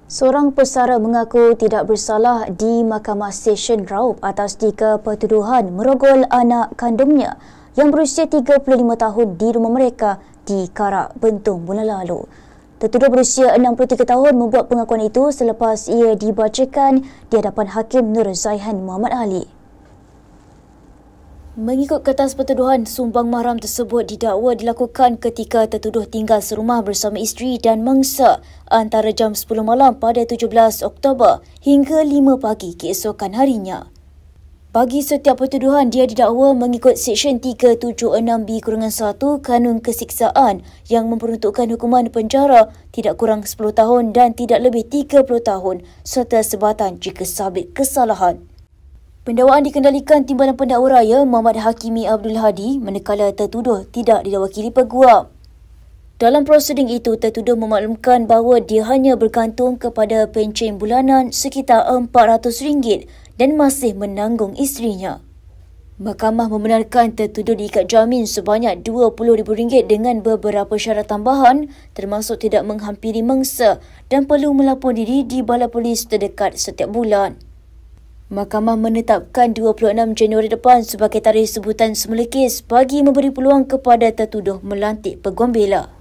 Seorang pesara mengaku tidak bersalah di Mahkamah Session Raub atas 3 pertuduhan merogol anak kandungnya yang berusia 35 tahun di rumah mereka di Karak, Bentong bulan lalu. Tertuduh berusia 63 tahun membuat pengakuan itu selepas ia dibacakan di hadapan Hakim Nur Zaihan Muhammad Ali. Mengikut kertas pertuduhan, sumbang mahram tersebut didakwa dilakukan ketika tertuduh tinggal serumah bersama isteri dan mangsa antara jam 10 malam pada 17 Oktober hingga 5 pagi keesokan harinya. Bagi setiap pertuduhan, dia didakwa mengikut Seksyen 376B-1 Kanun Kesiksaan yang memperuntukkan hukuman penjara tidak kurang 10 tahun dan tidak lebih 30 tahun serta sebatan jika sabit kesalahan. Pendakwaan dikendalikan Timbalan Pendakwa Raya Muhammad Hakimi Abdul Hadi manakala tertuduh tidak diwakili peguam. Dalam prosiding itu, tertuduh memaklumkan bahawa dia hanya bergantung kepada pencen bulanan sekitar RM400 dan masih menanggung isterinya. Mahkamah membenarkan tertuduh diikat jamin sebanyak RM20,000 dengan beberapa syarat tambahan termasuk tidak menghampiri mangsa dan perlu melapor diri di balai polis terdekat setiap bulan. Mahkamah menetapkan 26 Januari depan sebagai tarikh sebutan semula kes bagi memberi peluang kepada tertuduh melantik peguam bela.